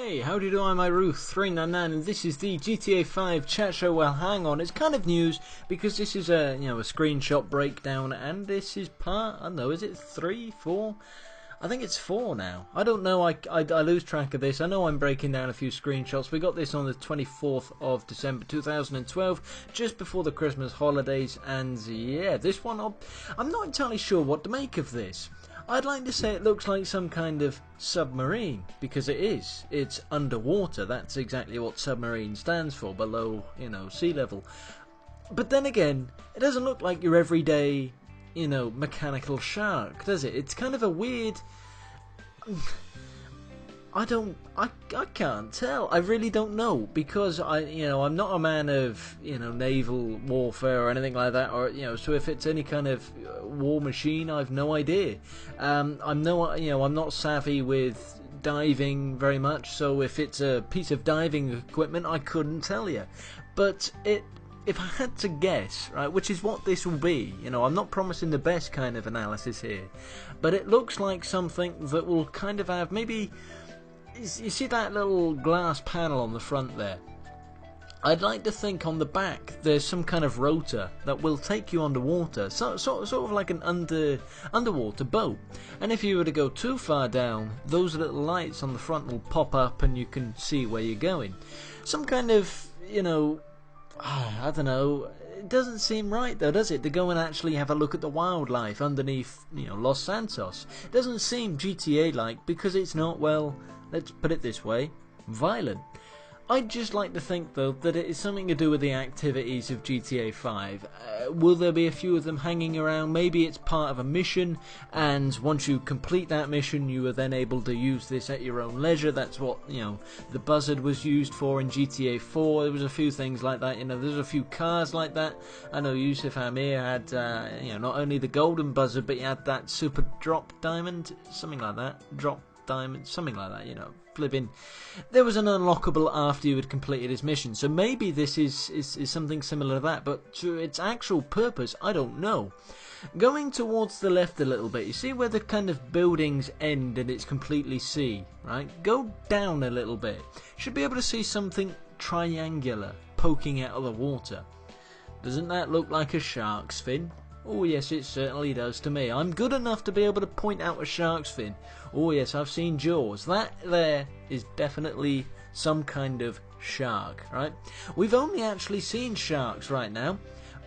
Hey, how do you do? I'm Ruth399 and this is the GTA 5 chat show. Well, hang on, it's kind of news because this is a screenshot breakdown, and this is part, I don't know, is it 3, 4? I think it's 4 now. I don't know, I lose track of this. I know I'm breaking down a few screenshots. We got this on the 24th of December 2012, just before the Christmas holidays, and yeah, this one, I'm not entirely sure what to make of this. I'd like to say it looks like some kind of submarine, because it is. It's underwater. That's exactly what submarine stands for, below, sea level. But then again, it doesn't look like your everyday, mechanical shark, does it? It's kind of a weird... I can't tell. I really don't know, because I'm not a man of naval warfare or anything like that, or so if it's any kind of war machine, I've no idea. I'm not savvy with diving very much, so if it's a piece of diving equipment, I couldn't tell you. But if I had to guess, right, which is what this will be, I'm not promising the best kind of analysis here, but it looks like something that will kind of have maybe. You see that little glass panel on the front there? I'd like to think on the back there's some kind of rotor that will take you underwater, sort of like an underwater boat. And if you were to go too far down, those little lights on the front will pop up and you can see where you're going. Some kind of, I don't know. It doesn't seem right though, does it, to go and actually have a look at the wildlife underneath, Los Santos. It doesn't seem GTA-like because it's not, well, let's put it this way, violent. I'd just like to think, though, that it is something to do with the activities of GTA 5. Will there be a few of them hanging around? Maybe it's part of a mission, and once you complete that mission, you are then able to use this at your own leisure. That's what, the buzzard was used for in GTA 4. There was a few things like that, there's a few cars like that. I know Yusuf Amir had, not only the golden buzzard, but he had that super drop diamond, something like that. Drop diamond, something like that, flipping. There was an unlockable after you had completed his mission, so maybe this is something similar to that, but to its actual purpose, I don't know. Going towards the left a little bit, you see where the kind of buildings end and it's completely sea, right? Go down a little bit. Should be able to see something triangular poking out of the water. Doesn't that look like a shark's fin? Oh yes, it certainly does to me. I'm good enough to be able to point out a shark's fin. Oh yes, I've seen Jaws. That there is definitely some kind of shark, right? We've only actually seen sharks right now,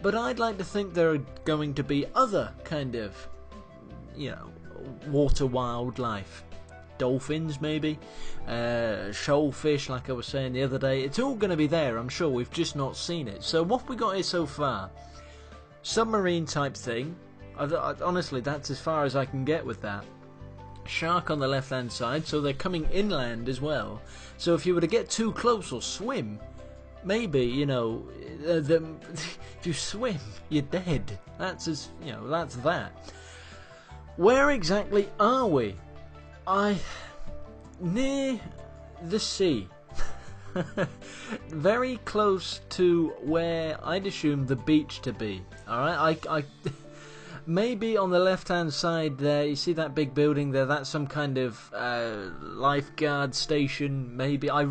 but I'd like to think there are going to be other kind of, water wildlife. Dolphins maybe, shoalfish like I was saying the other day. It's all going to be there, I'm sure. We've just not seen it. So what have we got here so far? Submarine type thing. Honestly, that's as far as I can get with that. Shark on the left hand side, so they're coming inland as well. So if you were to get too close or swim, maybe, if you swim, you're dead. That's that's that. Where exactly are we? Near the sea. Very close to where I'd assume the beach to be. Alright, I maybe on the left hand side there, you see that big building there, that's some kind of lifeguard station, maybe. I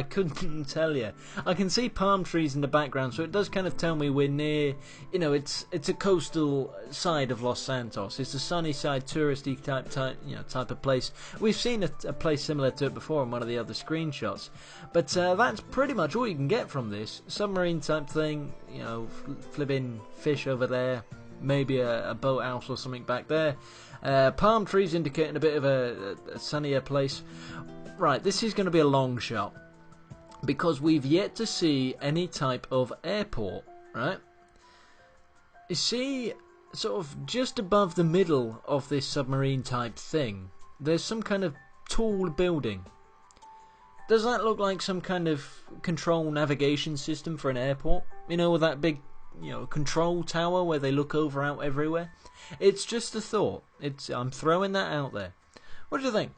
couldn't tell you. I can see palm trees in the background, so it does kind of tell me we're near, it's a coastal side of Los Santos. It's a sunny side, touristy type of place. We've seen a place similar to it before in one of the other screenshots. But that's pretty much all you can get from this. Submarine type thing, flipping fish over there. Maybe a boathouse or something back there. Palm trees indicating a bit of a sunnier place. Right, this is going to be a long shot, because we've yet to see any type of airport, right? You see, sort of just above the middle of this submarine type thing, there's some kind of tall building. Does that look like some kind of control navigation system for an airport? With that big control tower where they look over out everywhere? It's just a thought. I'm throwing that out there. What do you think?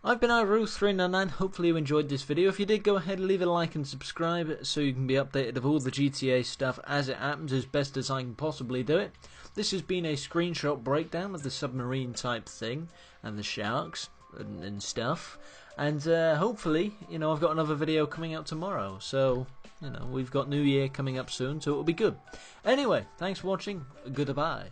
I've been Ruth399. Hopefully you enjoyed this video. If you did, go ahead and leave a like and subscribe so you can be updated of all the GTA stuff as it happens, as best as I can possibly do it. This has been a screenshot breakdown of the submarine type thing and the sharks and stuff. And hopefully, you know, I've got another video coming out tomorrow. So, you know, we've got New Year coming up soon, so it'll be good. Anyway, thanks for watching. Goodbye.